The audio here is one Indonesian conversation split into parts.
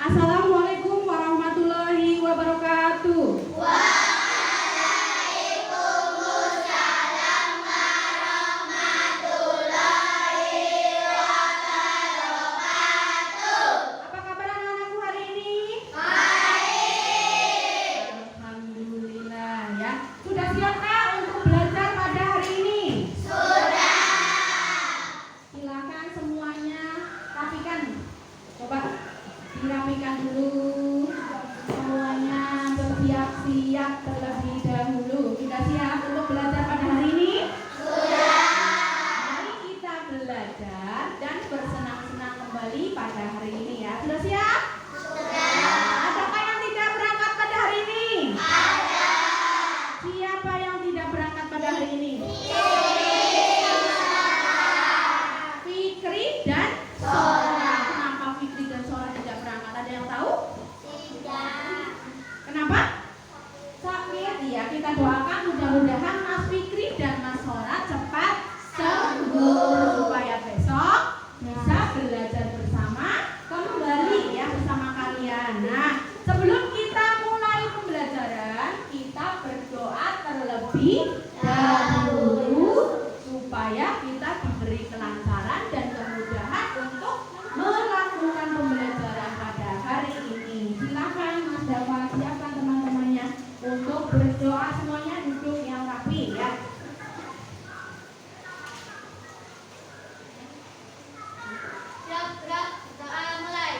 Assalamualaikum warahmatullahi wabarakatuh. Waalaikumsalam warahmatullahi wabarakatuh. Apa kabar anak-anakku hari ini? Baik. Alhamdulillah ya. Sudah siapkah untuk belajar pada hari ini? Sudah. Silakan semuanya rapikan. Coba dirapikan dulu. Semuanya bersiap-siap terlebih dahulu. Kita siap untuk belajar pada hari ini? Sudah. Mari kita belajar dan bersenang-senang kembali pada hari ini ya. Sudah siap? Sudah. Adakah yang tidak berangkat pada hari ini? Ada. Siapa yang tidak berangkat pada hari ini? Fikri dan Sora. Kenapa Fikri dan Sora tidak berangkat? Ada yang tahu? Tidak. Kenapa? Sakit ya. Kita doakan mudah-mudahan Mas Fikri dan Mas Sora cepat sembuh supaya besok bisa belajar bersama kembali ya bersama kalian. Nah, sebelum kita mulai pembelajaran, kita berdoa terlebih dahulu supaya kita diberi kelancaran dan kemudahan untuk melakukan pembelajaran pada hari ini. Silakan Mas Dava siapkan teman-temannya untuk berdoa, semuanya duduk yang rapi ya. Siap, gerak, doa mulai.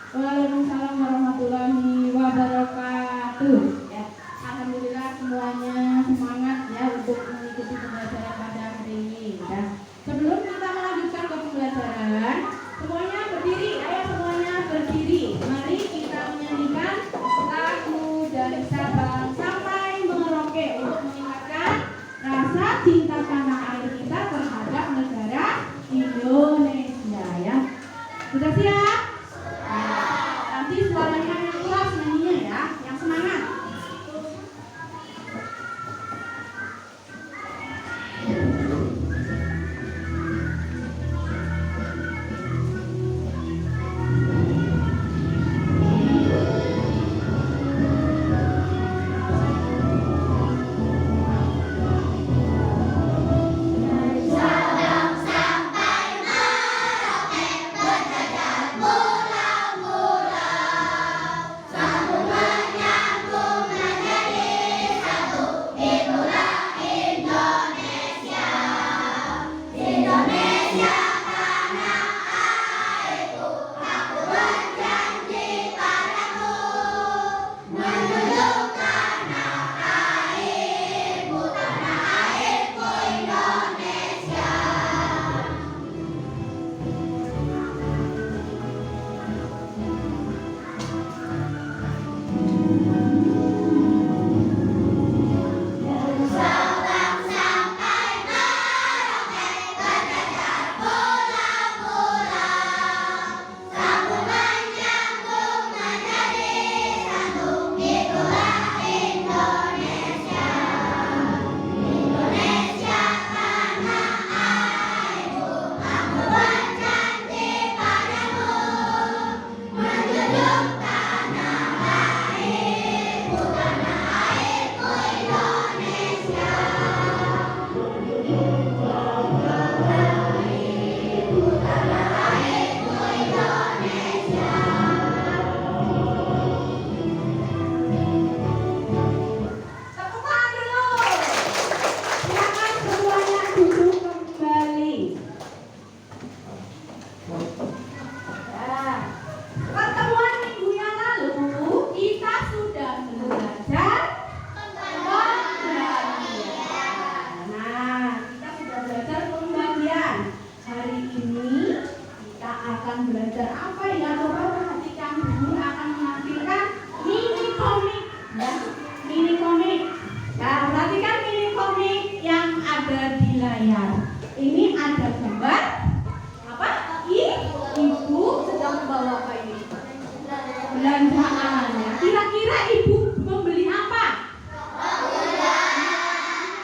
Waalaikumsalam warahmatullahi wabarakatuh. Ya, alhamdulillah semuanya semangat ya untuk mengikuti pembelajaran pada hari ini. Ya. Sebelum kita melanjutkan ke pembelajaran, semuanya berdiri. Ayo semuanya berdiri. Mari kita menyanyikan lagu dari Sabang sampai Merauke untuk mengingatkan rasa cinta tanah air kita terhadap negara Indonesia ya. Sudah siap? Nanti suaranya yang keras nyanyinya ya, yang semangat. Sabang sampai Merauke berjajah akan belajar apa ya? Coba perhatikan, guru akan menampilkan mini komik ya, mini komik. Ya, perhatikan mini komik yang ada di layar. Ini ada gambar apa? Ibu sedang membawa apa ini? Belanjaan ya. Kira-kira ibu membeli apa?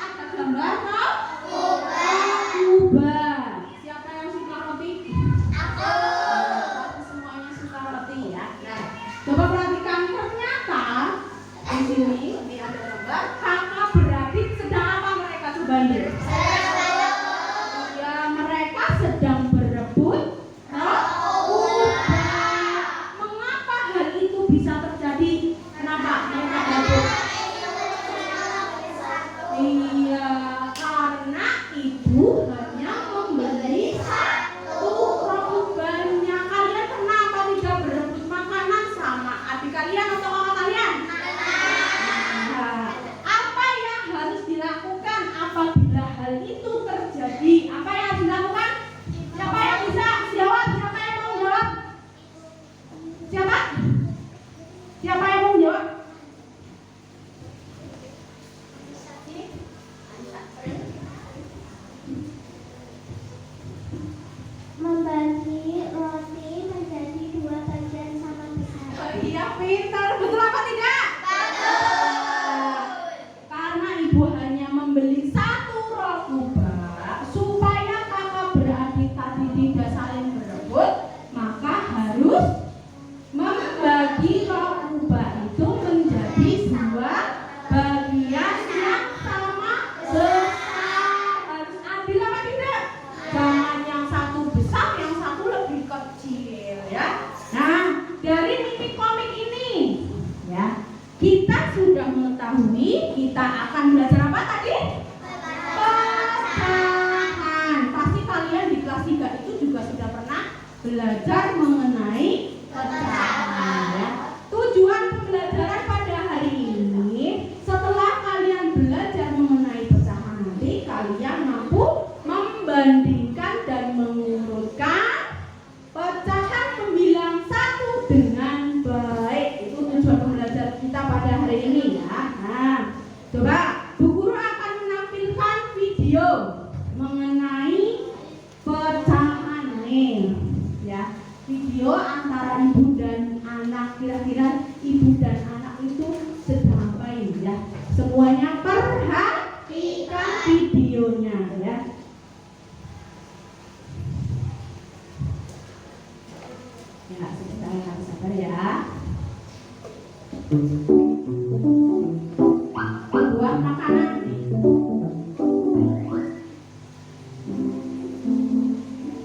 Ada gambar mau? Kubah. Siapa yang suka roti? Aku. Semuanya suka roti ya. Nah, coba perhatikan ternyata di sini ini ada gambar kakak beradik sedang apa mereka coba lihat? Ya, mereka sedang berebut kubah. Mengapa hal itu bisa terjadi? Kenapa mereka berebut? Iya, karena ibu hanya membeli satu kubahnya. Kalian kenapa tidak berebut makanan sama adik kalian atau kakak kalian? Nah, apa yang harus dilakukan apabila hal itu terjadi? Apa yang harus dilakukan? Siapa yang bisa jawab? Siapa yang mau jawab? Siapa? Siapa yang mau jawab? Membagi roti menjadi 2 bagian sama besar. Oh, iya, pintar. Betul apa tidak? Karena ibu hanya membeli satu rol kubah supaya kakak beradik tadi tidak saling berebut, maka harus membagi rol kubah itu menjadi 2 bagian yang sama besar. Harus adil apa tidak? Jangan yang satu besar, yang satu lebih kecil ya. Nah, dari mini komik ini ya, kita sudah mengetahui kita akan belajar apa tadi? Pecahan. Pasti kalian di kelas 3 itu juga sudah pernah belajar mengenai pecahan ya. Tujuan pembelajaran pada hari ini, setelah kalian belajar mengenai pecahan nanti, kalian mampu membandingkan dan mengurutkan pecahan pembilang 1 dengan baik. Itu tujuan pembelajaran kita pada hari ini ya. Nah, coba Bu Guru akan menampilkan video mengenai pecahan nih ya. Video antara ibu dan anak. Kira-kira ibu dan anak itu sedang apa ya? Semuanya perhatikan videonya ya. Ya, sebentar harus sabar ya. Buat makanan.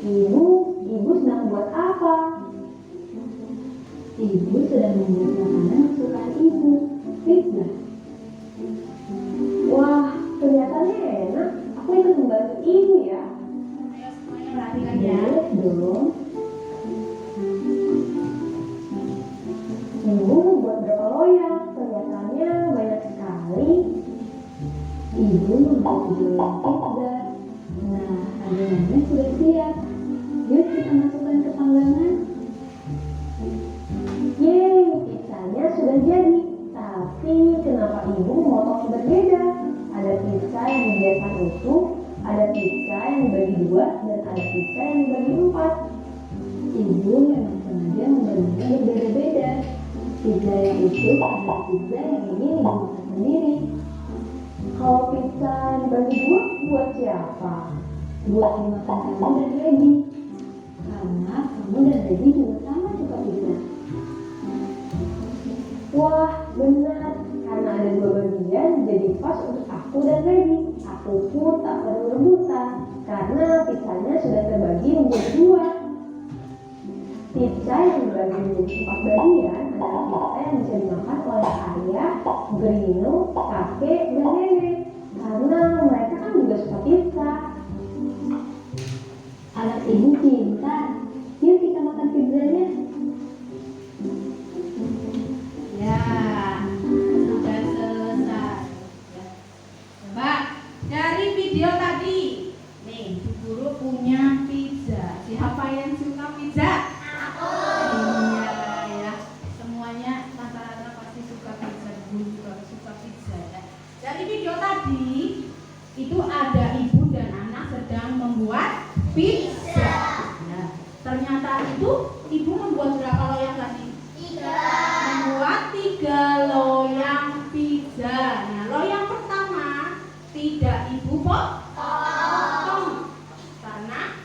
Ibu sedang buat apa? Ibu sedang membuat makanan kesukaan ibu, pizza. Wah, kelihatannya enak. Aku ikut membantu ibu ya. Ayo semuanya perhatikan ya. Boleh dong. Ibu membuat berapa loyang? Kelihatannya banyak sekali. Ibu membuat doyan pizza. Nah, adonannya sudah siap. Yuk kita masukkan ke panggangan. Yeay, pizzanya sudah jadi. Tapi kenapa ibu memotong berbeda? Ada pizza yang dibiarkan utuh, ada pizza yang dibagi 2, dan ada pizza yang dibagi 4. Ibu memang sengaja membaginya berbeda-beda. Pizza yang utuh adalah pizza yang ingin dimakan sendiri. Kalau pizza yang dibagi 2, buat siapa? Buat dimakan kamu dan Reddy. Karena kamu dan Reddy juga sama suka pizza. Wah, benar. Karena ada 2 bagian, jadi pas untuk aku dan Reddy. Aku pun tak perlu rebutan, karena pizzanya sudah terbagi menjadi 2. Pizza yang dibagi menjadi 4 bagian adalah pizza yang bisa dimakan oleh ayah, Brino, kakek, dan nenek. Karena mereka kan juga suka pizza. Anak ibu pintar. Yuk kita makan pizzanya. Ya, sudah selesai. Ya. Coba dari video tadi, nih Bu Guru punya pizza. Siapa yang suka pizza? Aku. Iya ya, semuanya rata-rata pasti suka pizza. Ibu juga suka pizza ya. Dari video tadi itu ada ibu dan anak sedang membuat pizza. Ya, ternyata itu ibu membuat berapa loyang tadi? 3. Membuat 3 loyang pizza. Nah, loyang pertama tidak ibu potong karena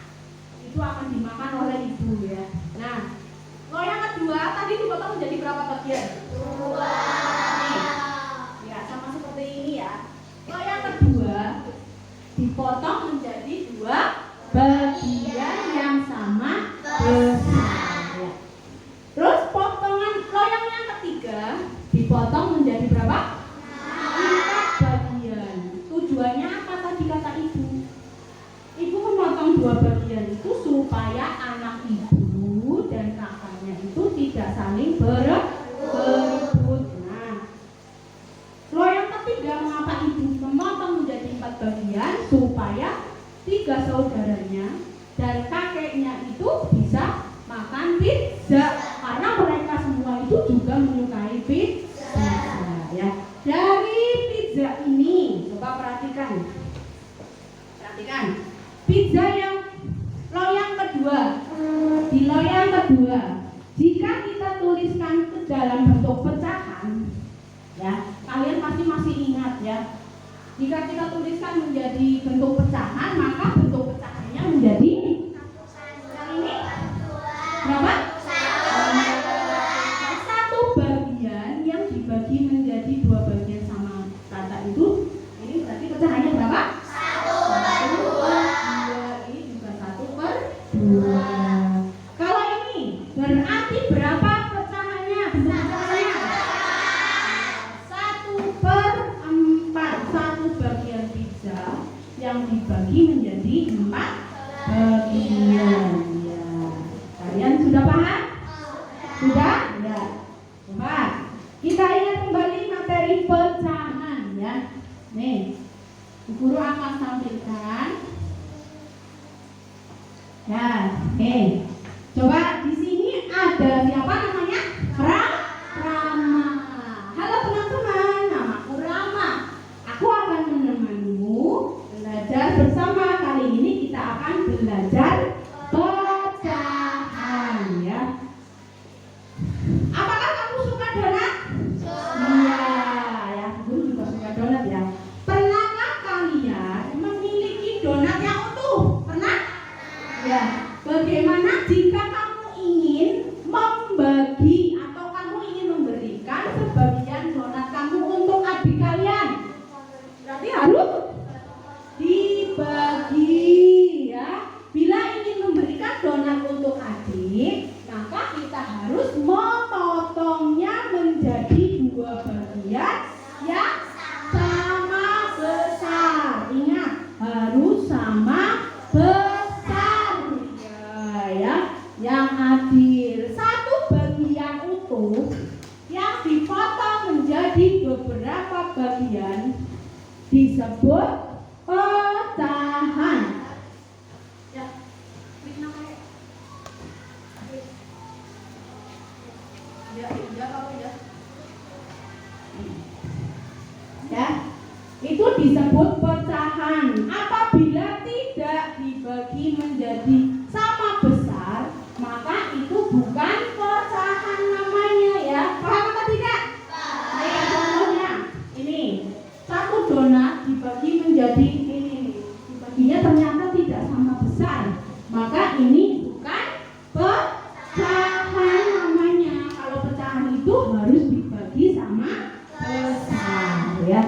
itu akan dimakan oleh ibu ya. Nah, loyang kedua tadi dipotong menjadi berapa bagian? 2. Ya, sama seperti ini ya. Loyang kedua dipotong menjadi 2 bagian yang sama besar ya. Terus potongan loyang yang ketiga dipotong menjadi berapa? 4 bagian. Tujuannya apa tadi kata ibu? Ibu memotong 2 bagian itu supaya anak ibu dan kakaknya itu tidak saling berebut. Nah, loyang ketiga mengapa ibu memotong menjadi 4 bagian supaya 3 saudaranya dan kakeknya itu bisa makan pizza karena mereka semua itu juga menyukai pizza ya. Dari pizza ini coba perhatikan pizza yang loyang kedua. Di loyang kedua jika kita tuliskan ke dalam bentuk pecahan ya, kalian pasti masih ingat ya, jika kita tuliskan menjadi bentuk pecahan maka bentuk pecahannya menjadi yang ini berapa? 1 bagian yang dibagi menjadi 2 bagian sama rata itu, ini berarti pecahannya berapa? 1/2. Ini juga 1/2. Kalau ini berarti berapa pecahannya? Bentuk pecahannya 1/4. 1 bagian pizza yang dibagi menjadi 4 bagian ya. Kalian sudah paham? Sudah? Ya. Coba kita ingat kembali materi pecahan ya. Nih, guru akan tampilkan. Ya, oke. Coba di sini ada siapa namanya? Rama. Halo teman-teman, namaku Rama. Aku akan menemanimu belajar bersama. Kali ini kita akan belajar pecahan ya. Apakah kamu suka donat? Iya, ya, guru juga suka donat ya. Pernahkah kalian memiliki donat yang utuh? Pernah? Ya. Bagaimana jika kamu ingin membagi atau kamu ingin memberikan sebagian donat kamu untuk adik kalian? Berarti harus dibagi ya. Bila ingin memberikan donat untuk adik, maka kita harus memotongnya menjadi 2 bagian yang sama besar. Ingat, harus sama besar ya, yang adil. 1 bagian utuh yang dipotong menjadi beberapa bagian disebut pecahan. Ya, ya, itu disebut pecahan. Apabila tidak dibagi menjadi sama besar, maka itu bukan pecahan namanya ya. Paham atau tidak? Ayo contohnya ini, 1 donat dibagi menjadi ini, dibaginya ternyata tidak sama besar, maka ini bukan pecahan namanya. Kalau pecahan itu harus dibagi sama besar ya.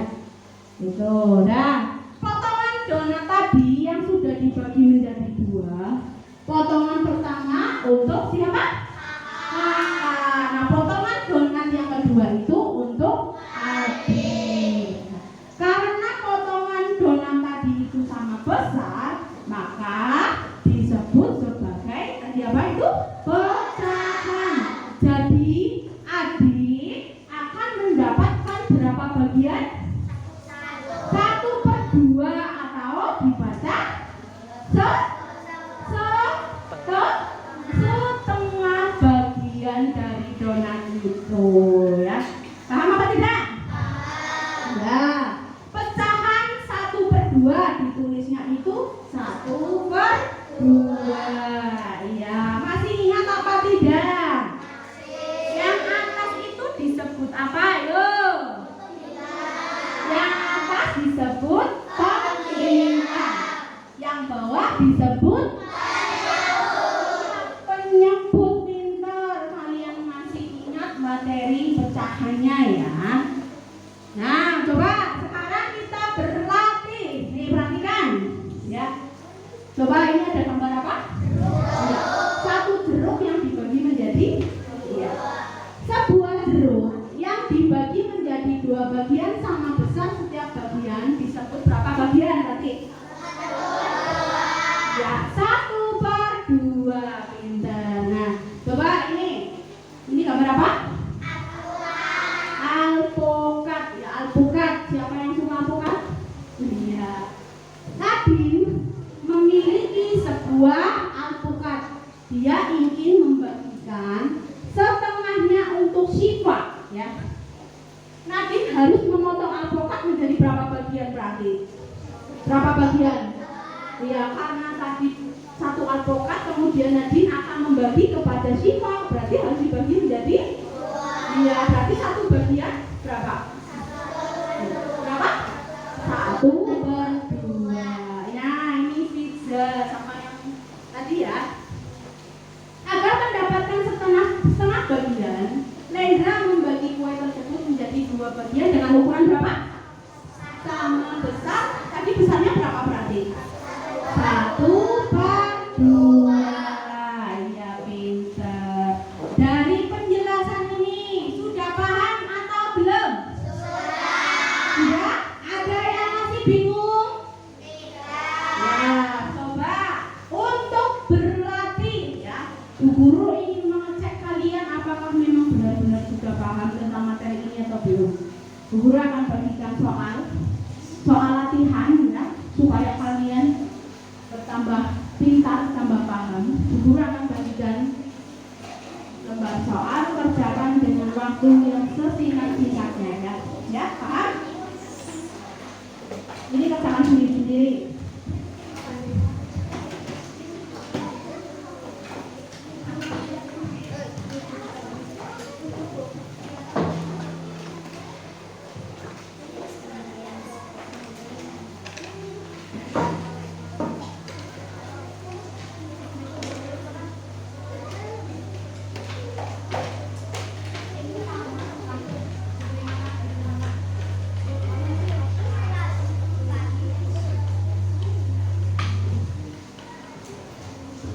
Itu dah. Potongan donat tadi yang sudah dibagi menjadi 2, potongan pertama untuk siapa? Kakak. Nah, potongan donat yang kedua itu untuk adik. Karena potongan donat tadi itu sama besar, maka disebut sebagai tadi apa itu? Pecahan. Jadi adik akan mendapatkan berapa bagian? 1/2 atau dibaca 1/2 Coba ini ada gambar apa? Ya. Satu jeruk yang dibagi menjadi ya. Sebuah jeruk yang dibagi menjadi dua bagian sama besar, setiap bagian disebut berapa bagian tadi? Ya, 1/2. Pintar. Nah, coba ini gambar apa? Alpukat. Ya, alpukat. Siapa yang suka alpukat? Iya. Nadine memiliki sebuah alpukat. Dia ingin membagikan setengahnya untuk Syifa, ya. Nadine harus memotong alpukat menjadi berapa bagian berarti? Berapa bagian? Ya, karena tadi satu alpukat, kemudian Nadine akan membagi kepada Syifa, berarti harus dibagi menjadi iya, berarti satu bagian berapa? Berapa? 1/2. Nah, ini pizza sama yang tadi ya. Agar mendapatkan setengah bagian, Lendra membagi kue tersebut menjadi dua bagian dengan ukuran berapa? Sama besar. Tadi besarnya berapa berarti? 1/2. Ya, pintar. Dari penjelasan ini sudah paham atau belum? Sudah? Ada yang masih bingung? Ya, coba untuk berlatih ya. Bu Guru ingin mengecek kalian apakah memang benar-benar sudah paham tentang materi ini atau belum. Bu Guru akan bagikan soal latihan ya, supaya kalian bertambah pintar, tambah paham. Bu Guru akan bagikan lembar soal, kerjakan dengan waktu yang sesingkat-singkatnya ya. Ya, paham? Ini kerjakan sendiri-sendiri.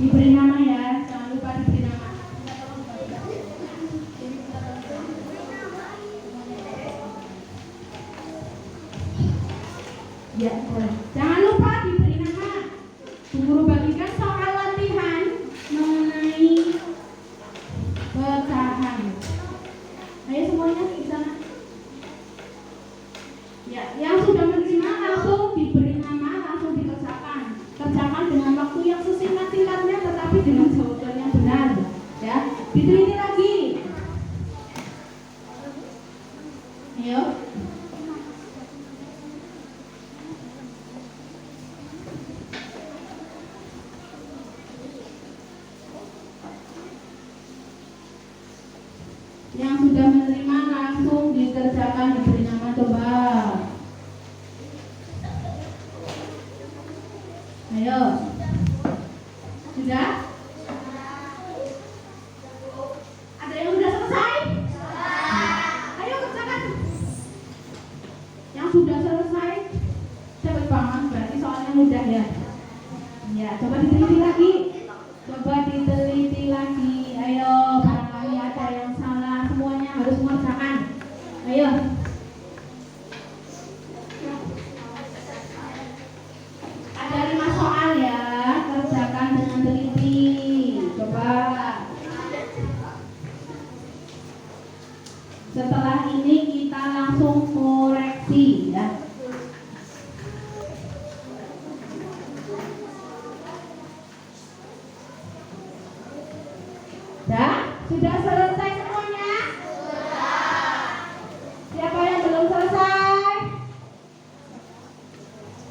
Diberi nama ya, jangan lupa diberi nama. Ya, jangan lupa diberi nama. Bu Guru bagikan soal latihan mengenai pecahan. Ayo semuanya di sana. Ya, yang sudah menerima langsung diberi nama, langsung dikerjakan. Kerjakan dengan waktu yang sesingkat-singkatnya, tetapi dengan jawaban yang benar. Ya, diteliti lagi. Ayo. Yang sudah menerima langsung dikerjakan, diberi nama, coba. Ayo. Sudah? Ada yang sudah selesai? Ayo kerjakan. Yang sudah selesai cepet banget, berarti soalnya mudah ya. Ya, coba diteliti lagi. Coba diteliti lagi. Ayo, barangkali ada yang salah. Semuanya harus mengerjakan. Ayo. Ada 5 soal ya. Kerjakan dengan teliti. Coba. Setelah ini kita langsung koreksi ya. Sudah selesai semuanya? Siapa yang belum selesai?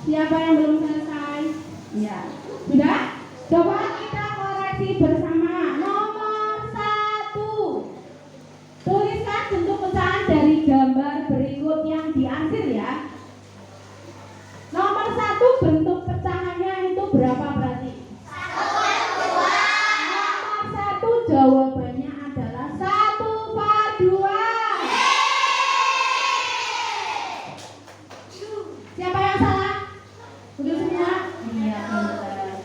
Siapa yang belum selesai? Ya, sudah? Coba kita koreksi bersama. Nomor 1. Tuliskan bentuk pecahan dari gambar berikut yang diambil ya. Nomor 1, bentuk pecahannya itu berapa berarti? 1/2. Nomor 1 jawabannya adalah 1/2. Siapa yang salah? Udah semua? Iya, benar.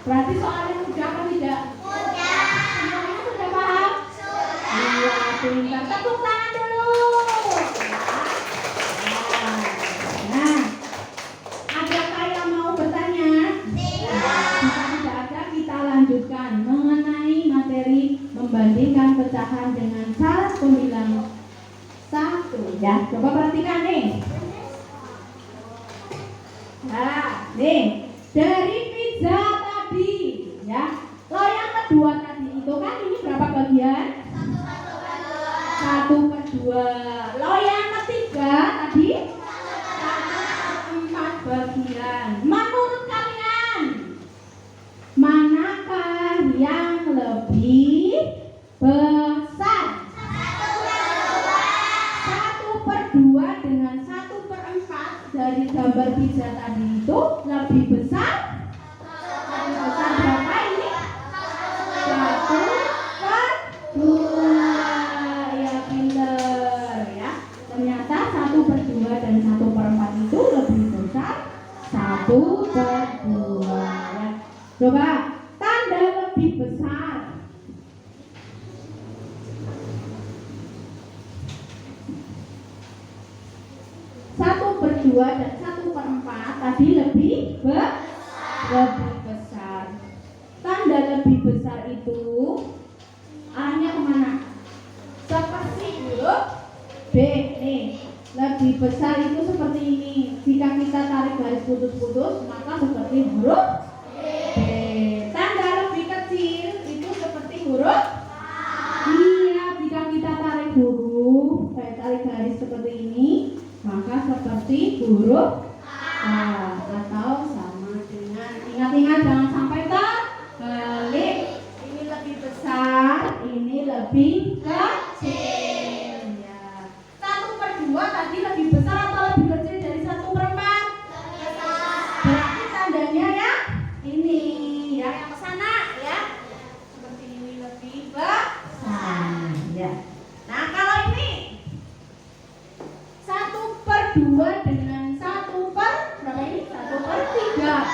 Berarti soalnya mudah apa tidak? Mudah. Semuanya sudah paham? Iya, pintar. Tepuk tangan dulu. Nah, adakah yang mau bertanya? Jika tidak ada, kita lanjutkan mengenai materi membandingkan pecahan dengan cara pembilang 1. Ya, coba perhatikan nih. Nah, nih dari pizza tadi, ya. Loyang kedua tadi itu kan ini berapa bagian? 1/2. Loyang ketiga tadi 1/4 bagian. Menurut kalian, manakah yang lebih besar? 1/2 dengan 1/4 dari gambar pizza tadi itu lebih besar? Lebih besar berapa ini? 1/2. Ya, pinter ya. Ternyata 1/2 dan 1/4 itu lebih besar 1/2 ya. Coba tanda lebih besar. Satu per 2 dan 1/4 tadi lebih besar. Tanda lebih besar itu arahnya kemana? Seperti huruf B nih. Lebih besar itu seperti ini. Jika kita tarik garis putus-putus, maka seperti huruf B. Tanda lebih kecil itu seperti huruf Iya, jika kita tarik tarik garis seperti ini, maka seperti huruf A atau sama dengan, ingat-ingat jangan sampai terbalik. Ini lebih besar, ini lebih kecil ya. 1/2 tadi lebih besar atau lebih kecil dari 1/4? Berarti tandanya ya ini ya, yang kesana ya, seperti ini lebih besar ya. Nah, kalau ini 1/2 dengan 1/berapa ini? 1/3.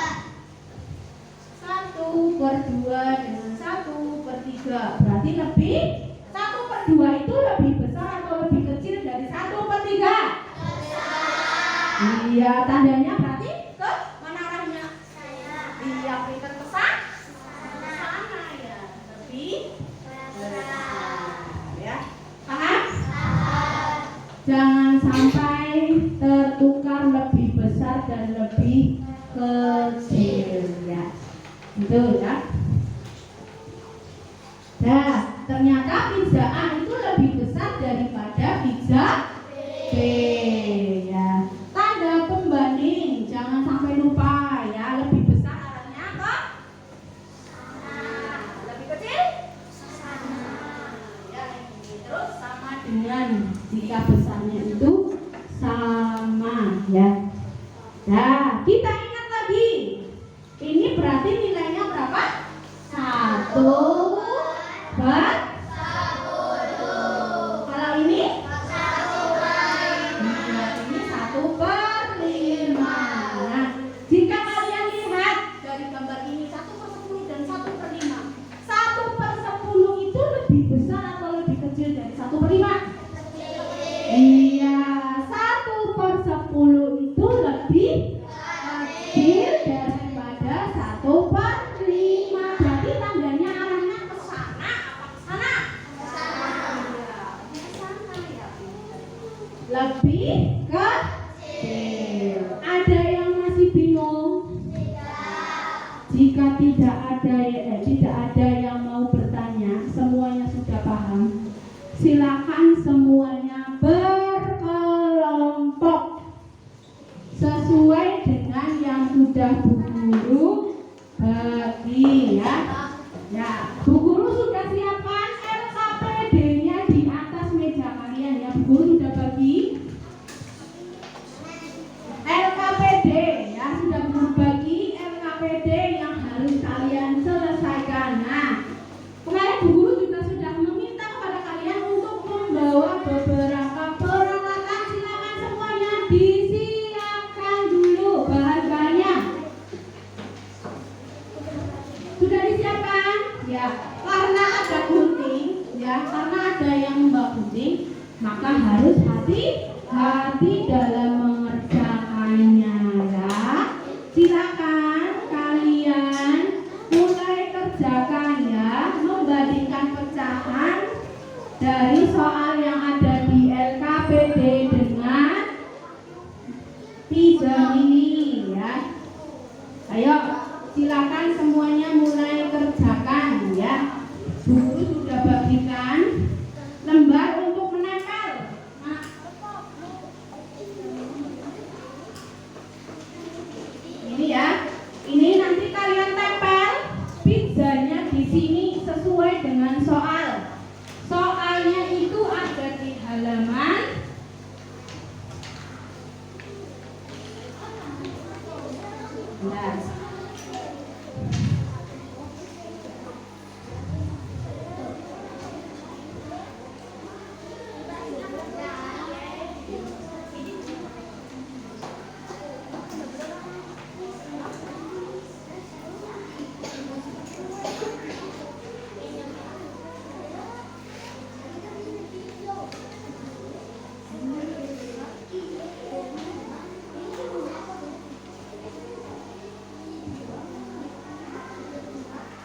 1/2 dengan 1/3 berarti lebih 1/2 itu lebih besar atau lebih kecil dari 1/3? Iya, tandanya berarti ke mana arahnya? Iya, pinter ke sana ya, lebih besar ya. Paham? Jangan sampai tertukar lebih besar dan lebih kecil ya. Itu ya. Nah, ternyata pizza A itu lebih besar daripada pizza B ya. Tanda pembanding jangan sampai lupa ya. Lebih besar arahnya ke sana. Lebih kecil? Sana. Ya, ini terus sama dengan jika besarnya itu sama ya. Nah, kita ingat lagi. Ini berarti nilainya berapa? 1/10. Kalau ini? Nah, ini 1/5. Nah, jika kalian lihat dari gambar ini 1/10 dan 1/5. 1/10 itu lebih besar atau lebih kecil dari 1/5? Iya, 1/10 itu lebih kecil daripada 1/5. Berarti tandanya arahnya ke sana apa ke sana? Iya, ke sana ya. Lebih kecil. Ada yang masih bingung? Jika tidak ada yang mau bertanya, semuanya sudah paham. Silakan semuanya berkelompok sesuai dengan yang sudah Bu Guru bagi ya. Ya, Bu Guru sudah siapkan LKPD-nya di atas meja kalian ya. Bu Guru sudah bagi LKPD ya, sudah Bu Guru bagi LKPD yang harus kalian selesaikan. Nah, kemarin Bu Guru juga sudah meminta kepada kalian untuk membawa beberapa peralatan. Silakan semuanya disiapkan dulu bahan-bahannya. Sudah disiapkan? Ya, karena ada gunting, ya, karena ada yang membawa gunting, maka harus hati-hati dalam mengerjakannya, ya. Silakan kalian mulai kerjakan, ya, membandingkan pecahan dari soal yang ada di LKPD dengan Pism ini, ya. Ayo, silakan semuanya mulai kerjakan, ya. Buku sudah bagikan lembar untuk menempel. Nah, ini ya, ini nanti kalian tempel pizzanya di sini sesuai dengan soal. Soalnya itu ada di halaman 11.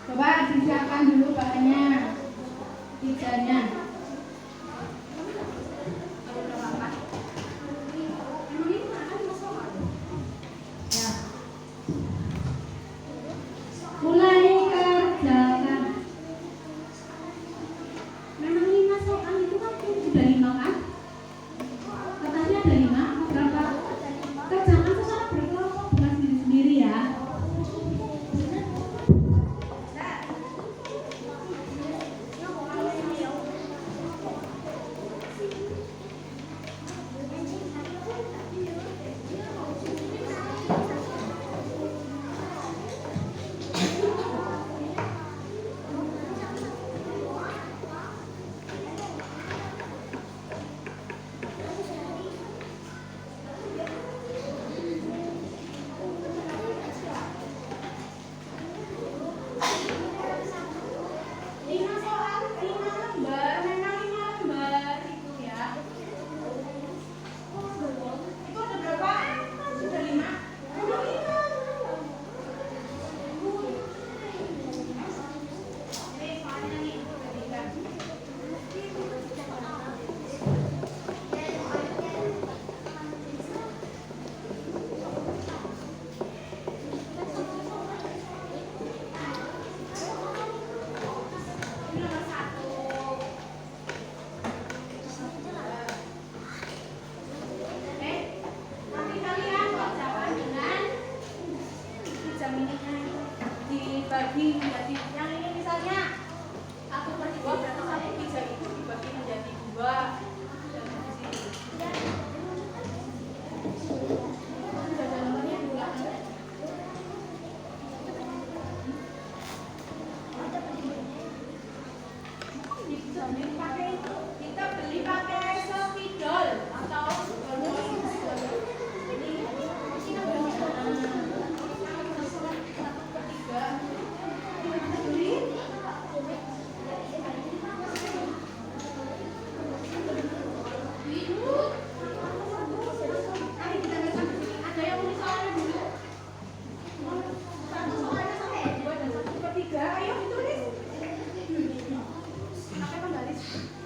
Coba disiapkan dulu bahannya, pizzanya. Ya. Mulai kerjakan. Memang 5 soal itu kan sudah 5 kan? Katanya ada 5, berapa? Kerjakan secara berkelompok, bukan sendiri-sendiri ya. Dibagi menjadi yang ini misalnya 1/2 berarti satu pizza itu dibagi menjadi 2 dan di sini. Sudah ada nomornya bulan. Dijamin pakai itu. Kita beli pakai spidol atau ayo ditulis. Pakai penggaris.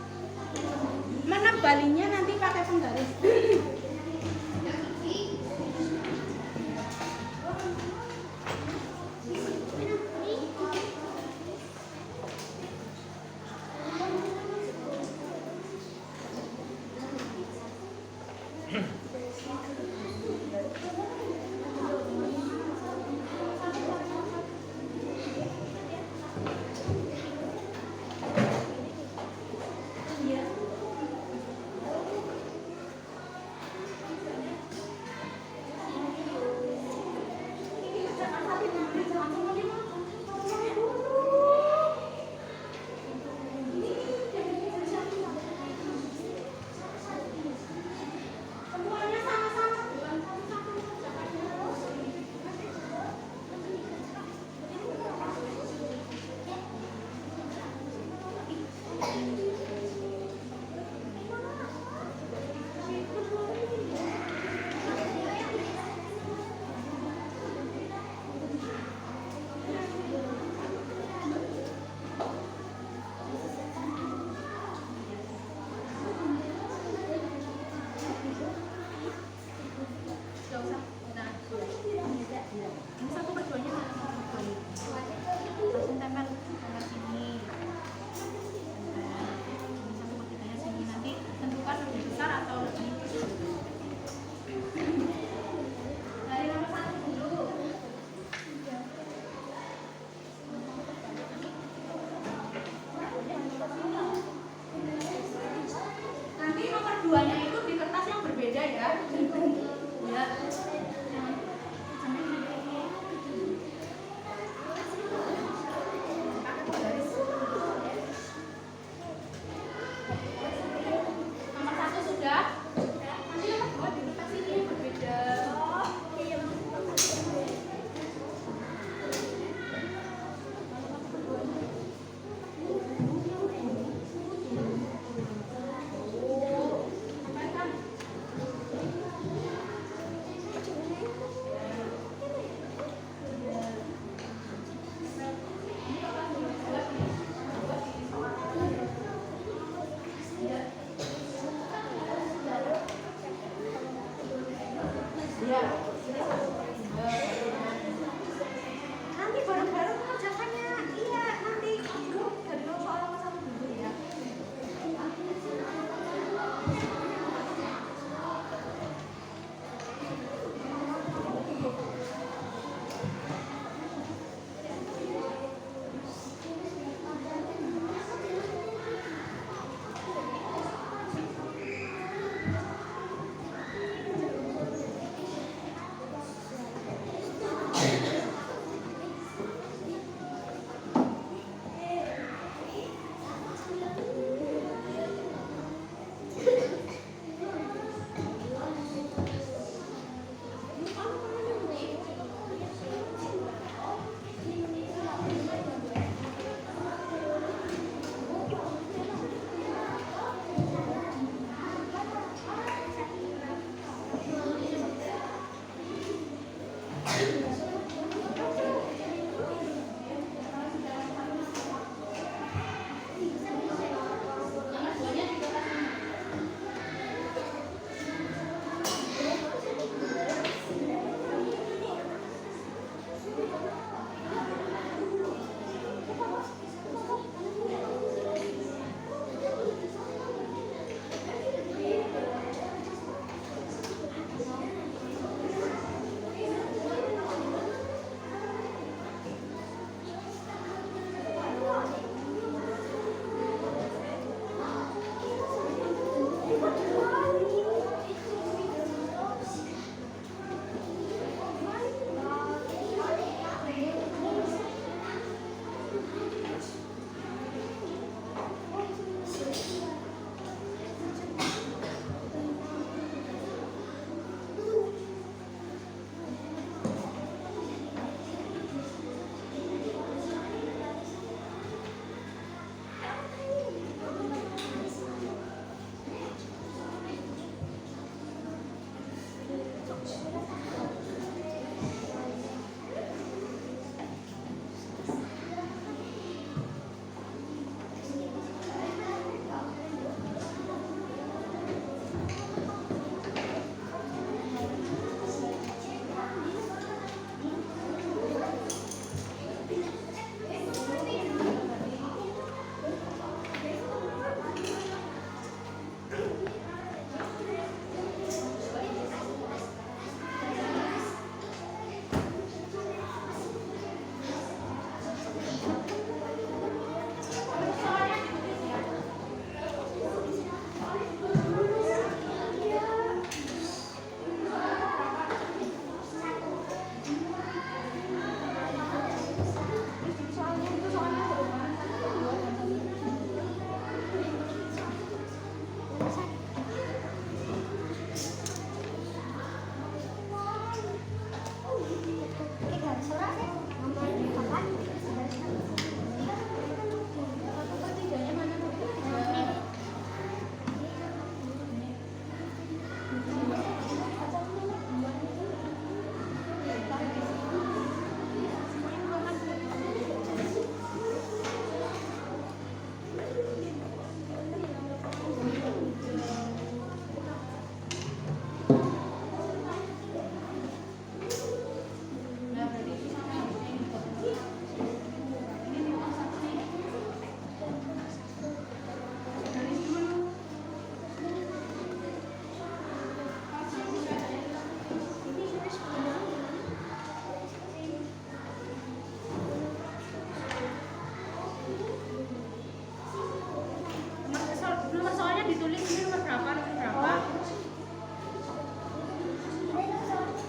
tulis ini nomor berapa? Nomor berapa?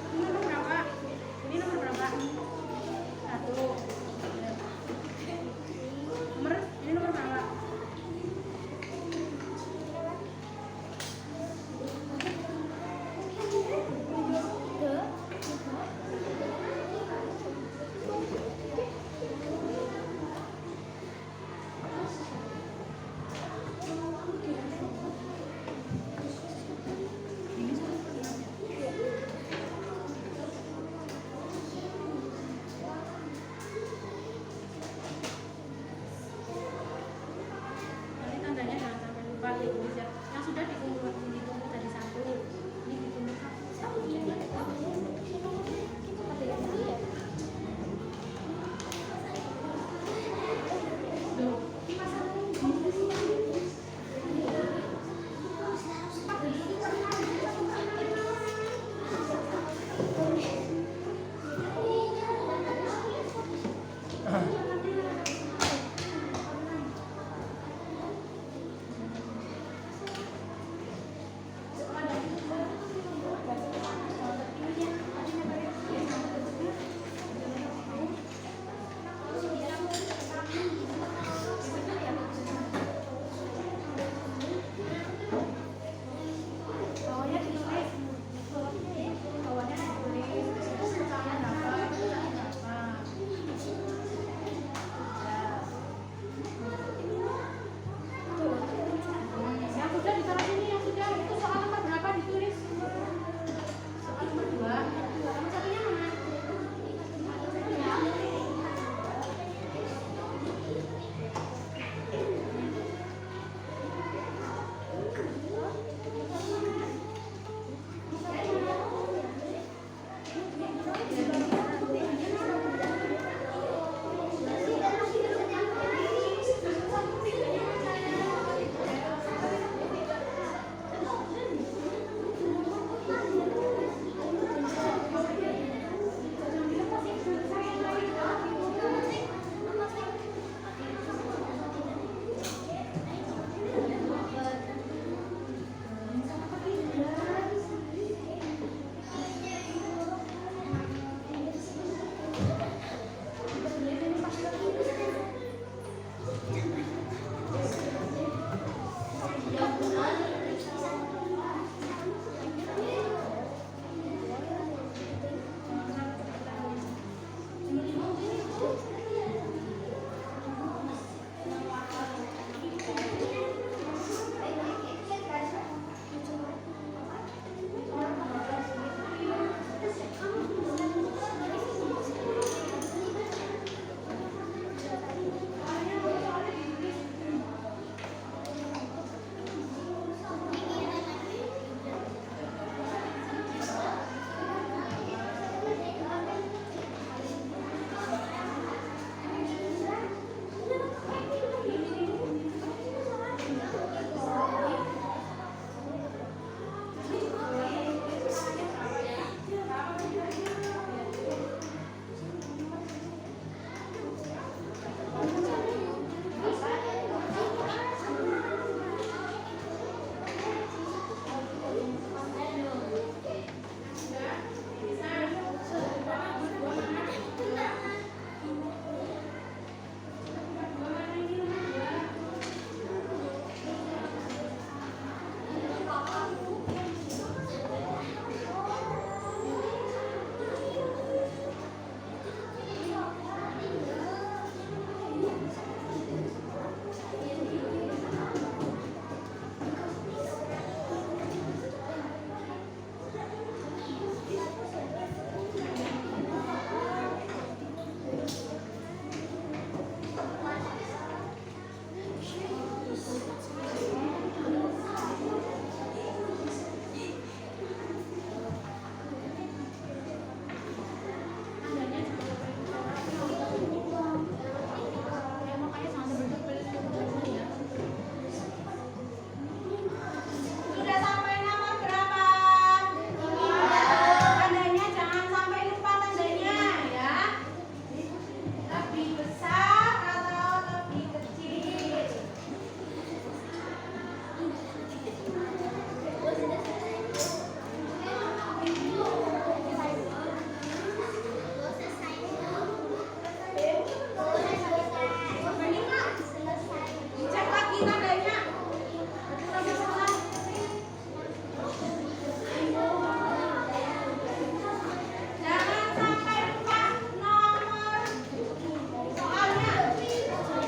Ini nomor berapa? Ini nomor berapa? 1. Ini nomor berapa? Nanti tandanya jangan sampai lupa ditulis ya. Yang sudah dikumpul dari 1. Ini dikumpul 1. Loh, bawahnya ditulis. Bawahnya ditulis. Misalnya dapat. Yang sudah ditaruh sini, yang sudah itu soal nomor berapa ditulis? Soal nomor 2. Nomor satunya mana?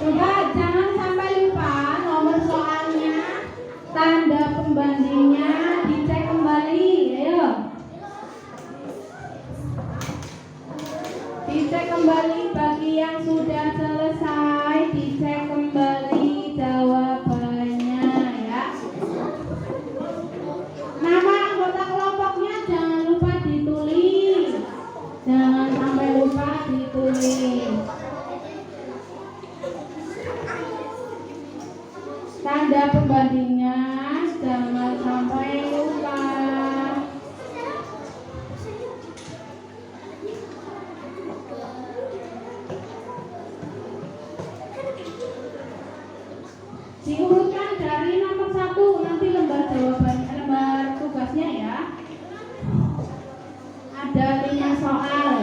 Coba jangan sampai lupa nomor soalnya, tanda pembandingnya dicek kembali, ayo. Dicek kembali bagi yang sudah selesai, dicek kembali jawabannya ya. Nama anggota kelompoknya jangan lupa ditulis. Jangan sampai lupa ditulis. Tanda pembandingnya jangan sampai lupa. Diurutkan dari nomor 1, nanti lembar jawaban, lembar tugasnya ya. Ada 5 soal.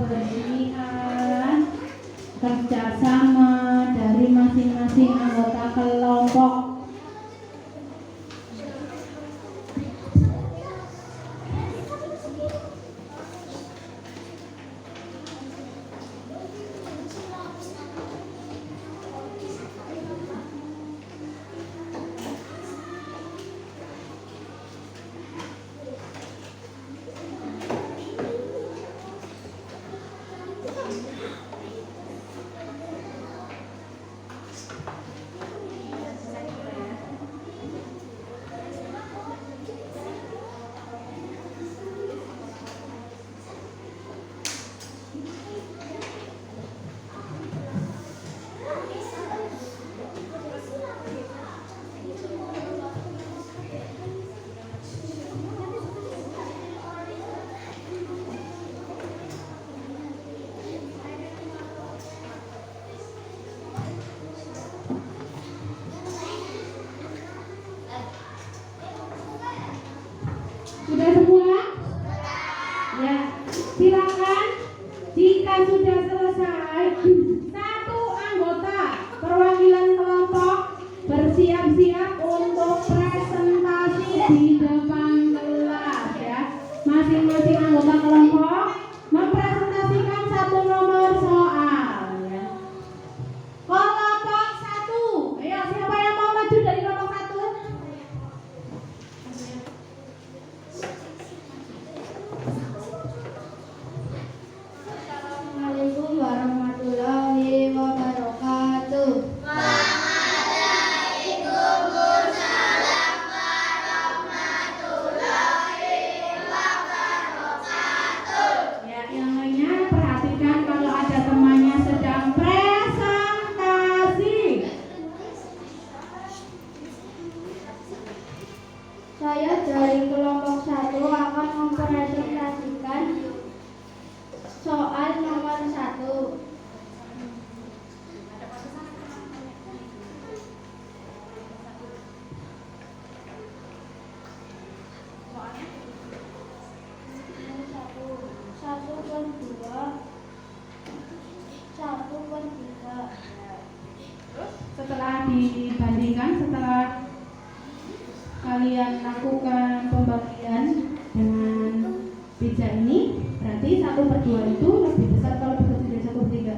kebersihan, kerjasama dari masing-masing anggota kelompok. Sudah semua? Ya, silakan. Jika sudah selesai, satu anggota perwakilan kelompok bersiap-siap untuk presentasi di depan kelas ya. Masing-masing anggota kelompok mempresentasikan satu nomor soal ya. Kelompok 1. Ayo, siapa yang mau maju dari kelompok 1? Assalamualaikum warahmatullahi wabarakatuh. Ya, yang lainnya perhatikan kalau ada temannya sedang presentasi. Saya dari kelompok 1 akan mempresentasikan soal nomor 1. Satu per 2, 1/3. Setelah dibandingkan, setelah kalian lakukan pembagian dengan beja ini, berarti 1/2 itu lebih besar atau lebih kecil dari 1/3?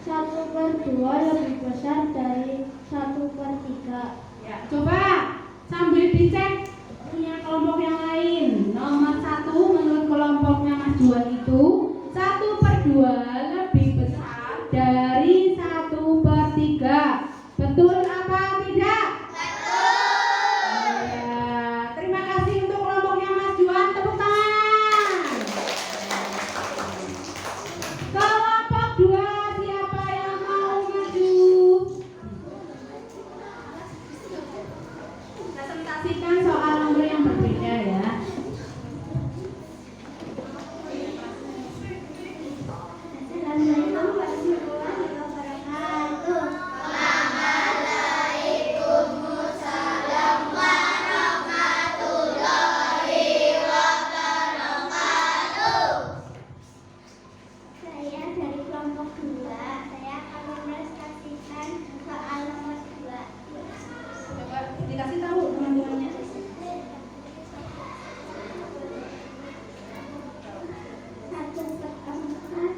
1/2 lebih besar dari 1/3. Ya, coba sambil dicek punya kelompok yang lain. Nomor 1 menurut kelompoknya Mas Juan itu 1/2 lebih besar dari 1/3. Betul apa tidak? Ya, terima kasih untuk kelompoknya Mas Juan, tepuk tangan. Kelompok 2, siapa yang mau maju? Presentasikan soal nomor yang berbeda ya. Assalamualaikum warahmatullahi wabarakatuh. Saya dari kelompok 2. Saya akan mempresentasikan soal nomor 2. Coba dikasih tahu teman-temannya. Satu per 4.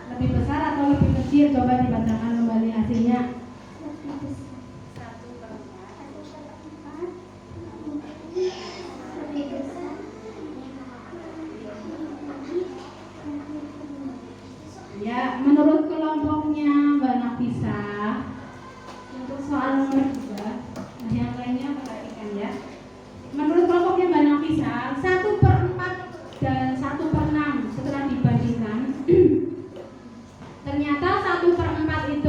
Lebih besar atau lebih kecil? Coba dibacakan kembali hasilnya. Lebih besar. 1/4. Lebih besar. Ya, menurut kelompoknya Mbak Nafisa untuk soal nomor 2, nah yang lainnya perhatikan ya. Menurut kelompoknya Mbak Nafisa 1/4 dan 1/6 setelah dibandingkan ternyata 1/4 itu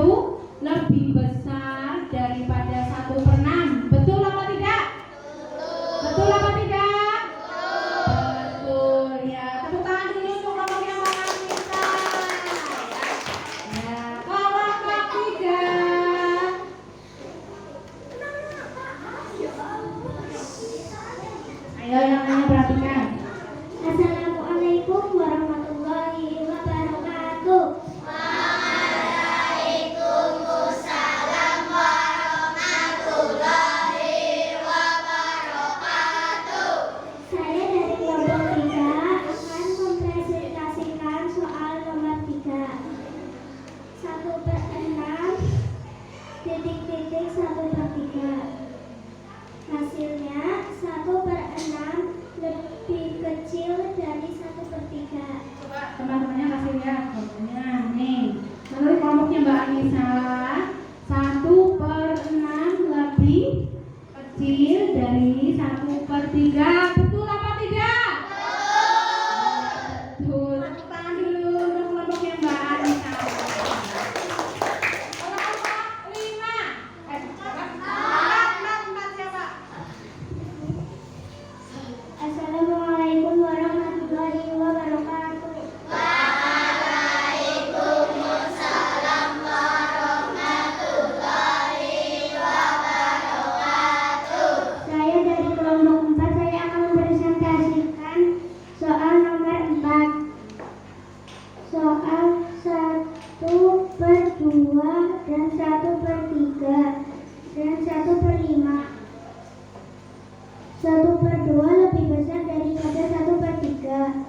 1/2 lebih besar daripada 1/3.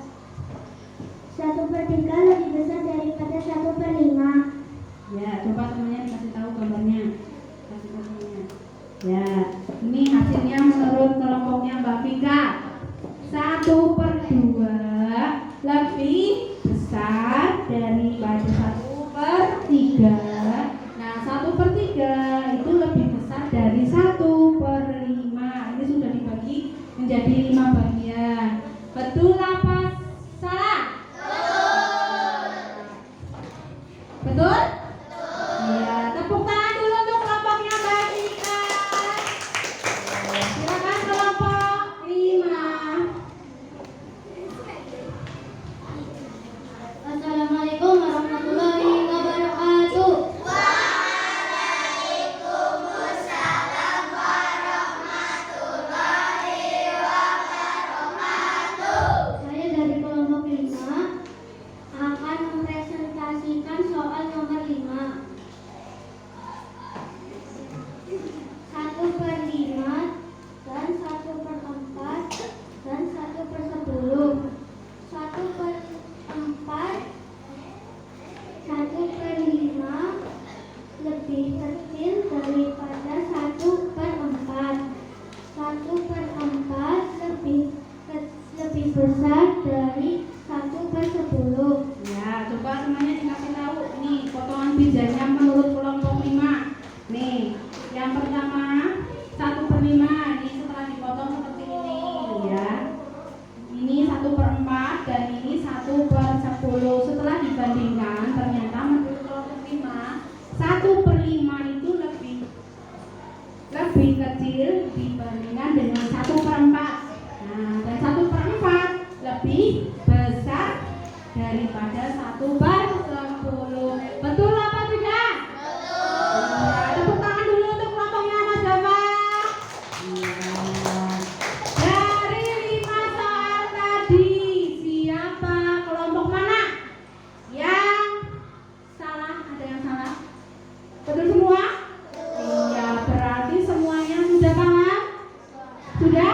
1/3 lebih besar daripada 1/5. Ya, coba semuanya dikasih tahu gambarnya. Kasih gambarnya. Ya, ini hasilnya menurut kelompoknya Mbak Vika. 1/2 lebih besar daripada 1/3. Nah, 1/3 itu lebih besar dari 1/5. Ini sudah dibagi menjadi 5 bagian. Betul apa salah? Betul? Iya, tepuk tangan dulu untuk kelompoknya Mbak Vika. Silakan kelompok 5. Assalamualaikum warahmatullahi wabarakatuh. Saya dari kelompok 5 akan mempresentasikan soal nomor 5. 1/5 dan 1/4 dan 1/10. 1/4 1/5 lebih kecil daripada 1/4. 1/4 lebih besar dari 1/10. Ya, coba semuanya dikasih tahu. Nih, potongan bijanya menurut kelompok 5. Nih, yang pertama 1/5. Ini setelah dipotong seperti ini, ya. Ini 1/4 dan ini 1/10. Setelah dibandingkan, ternyata menurut kelompok 5, 1/5 itu lebih kecil dibandingkan dengan 1/4. Nah, dan 1/4 lebih besar daripada 1/10. Betul apa tidak? Betul. Tepuk tangan dulu untuk kelompoknya Mas Dava. Dari 5 soal tadi, siapa kelompok mana yang salah? Ada yang salah? Betul semua? Iya, berarti semuanya sudah paham? Sudah?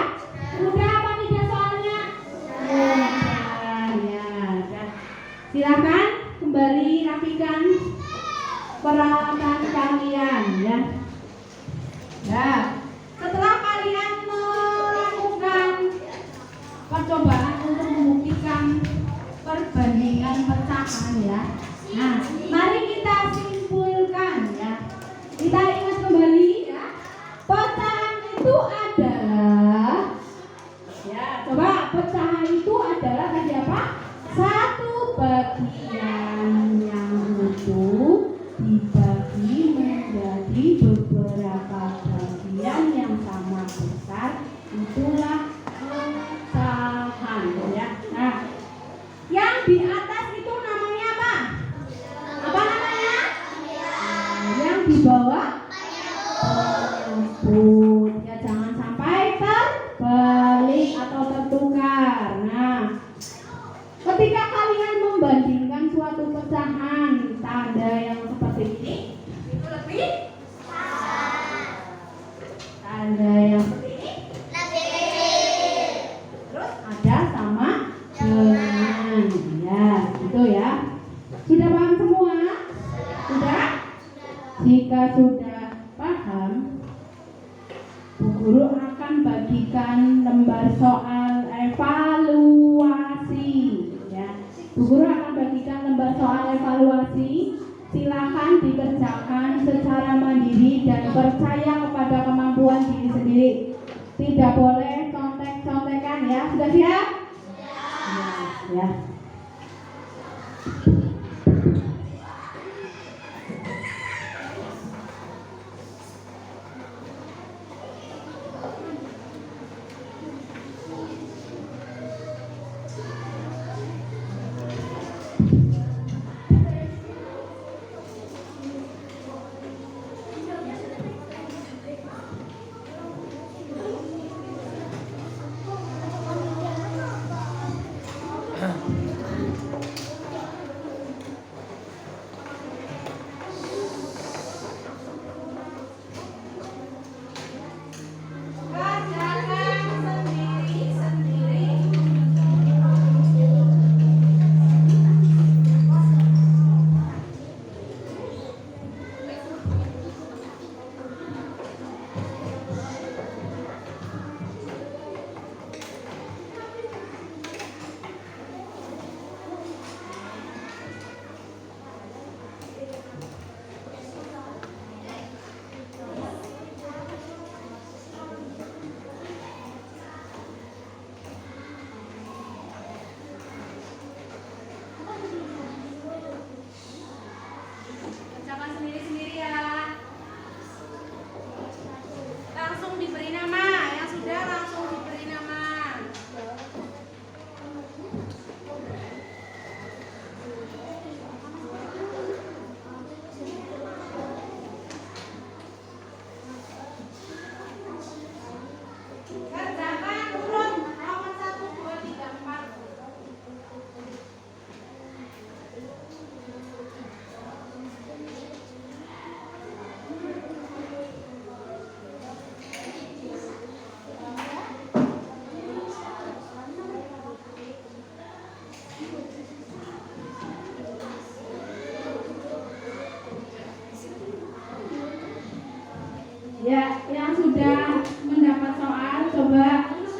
Sudah apa tidak soalnya? Sudah, ya. Dan silakan kembali rapikan peralatan kalian, ya. Ya, setelah kalian melakukan percobaan untuk membuktikan perbandingan pecahan, ya. Nah, mari kita simpulkan, ya. Kita ingat kembali, ya. Pecahan itu adalah, ya, coba pecahan itu adalah tadi apa? Satu bagian yang utuh dibagi menjadi beberapa bagian yang sama besar. Itulah pecahan, ya. Nah, yang di atas itu namanya apa? Apa namanya? Yang di bawah penyebut. Ya, jangan sampai terbalik atau tertukar. Nah, ketika kalian membandingkan suatu pecahan tanda yang seperti ini, itu lebih tanda yang seperti ini terus ada sama dengan, ya, gitu ya. Sudah paham semua? Sudah? Jika sudah paham, Bu Guru akan bagikan lembar soal evaluasi, ya. Bu Guru akan bagikan lembar soal evaluasi. Silakan dikerjakan secara mandiri dan percaya kepada kemampuan diri sendiri. Tidak boleh contek-contekan, ya. Sudah siap? Ya.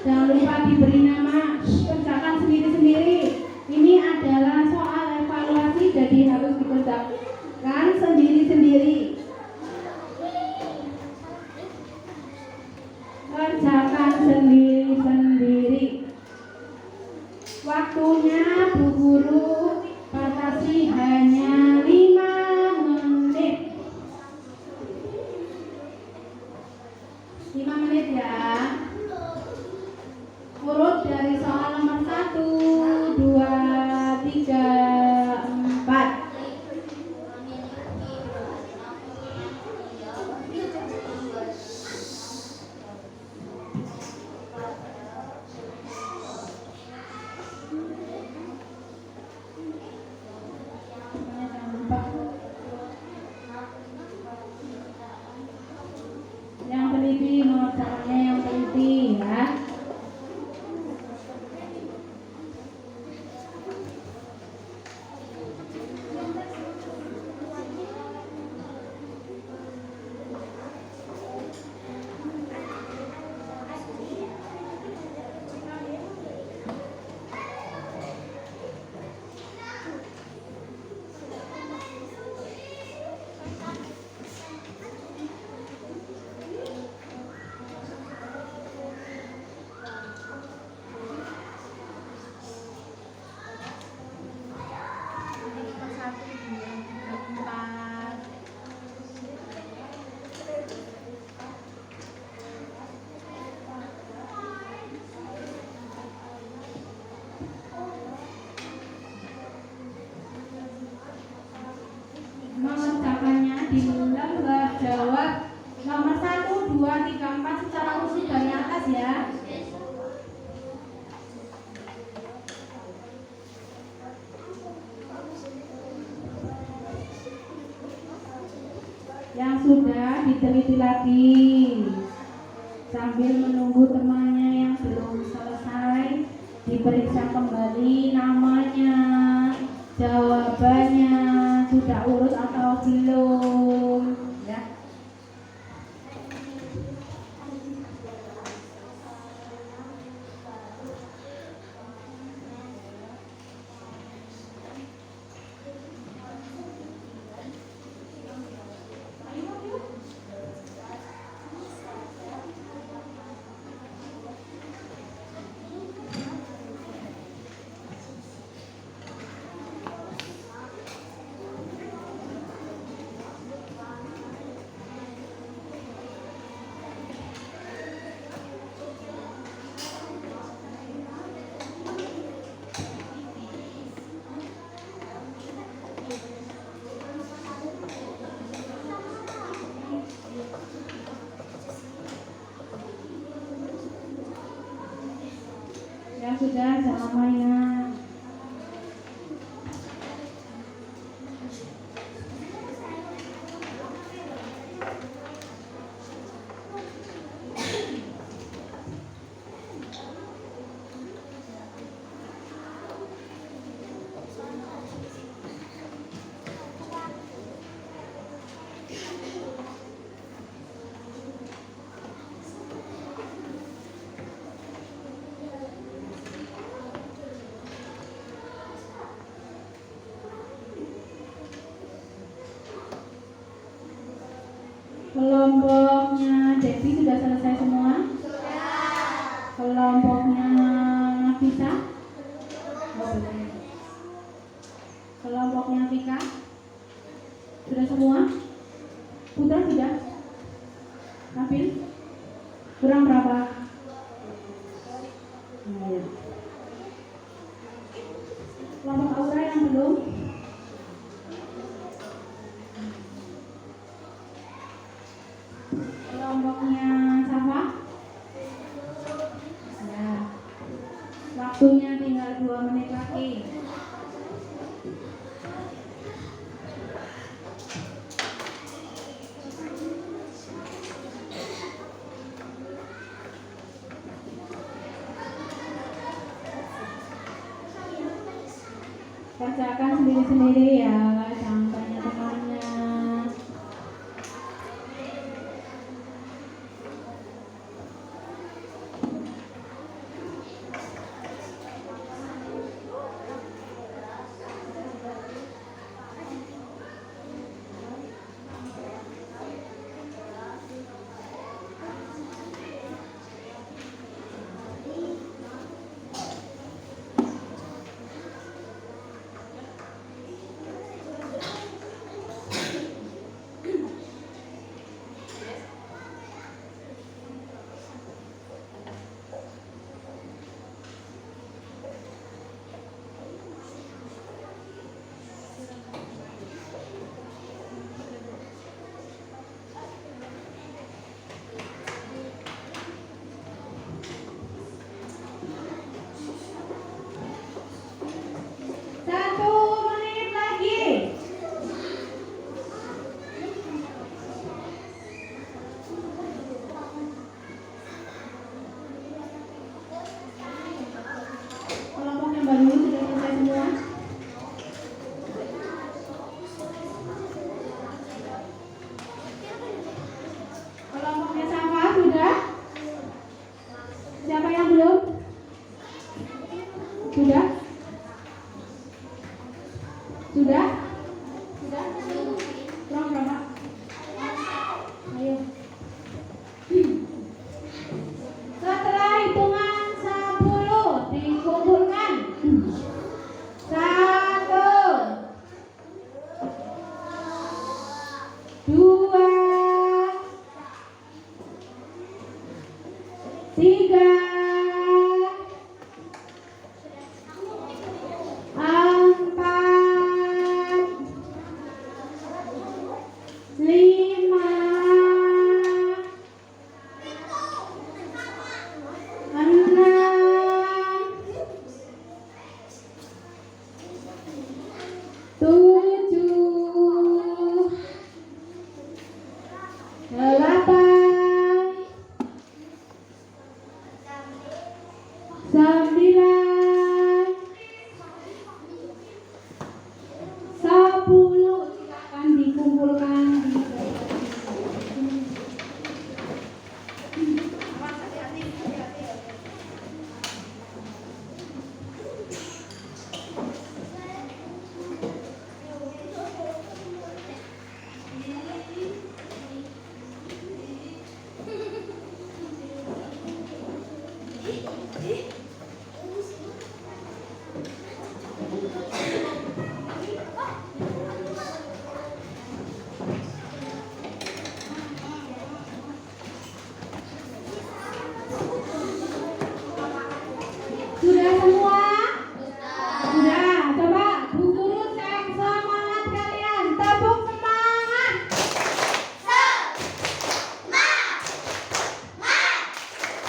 Jangan lupa diberi nama, kerjakan sendiri-sendiri. Ini adalah soal evaluasi, jadi harus dikerjakan sendiri-sendiri. Kerjakan sendiri-sendiri. Waktunya Bu Guru batasi hanya 5 menit. 5 menit ya. Urut dari soal nomor 1, 2, 3, 4. Yang teliti, mengerjakannya yang teliti ya. Mengerjakannya di lembar jawab nomor 1, 2, 3, 4 secara usul dari atas ya. Yang sudah diteliti lagi sambil menunggu temannya yang belum selesai diperiksa kembali namanya, jawabannya sudah urut atau belum ya. Yang sudah jangan mainan. Kelompoknya Devi sudah selesai semua? Kelompoknya Nafisa? Oh, belum. Kelompoknya Vika? Sudah semua? Putra sudah? Nabil? Kurang berapa? Nah, ya. Kelompok Aura yang belum? Kelompoknya Safa? Ya. Waktunya tinggal 2 menit lagi. Kerjakan sendiri-sendiri ya, jangan tanya temannya. Sudah?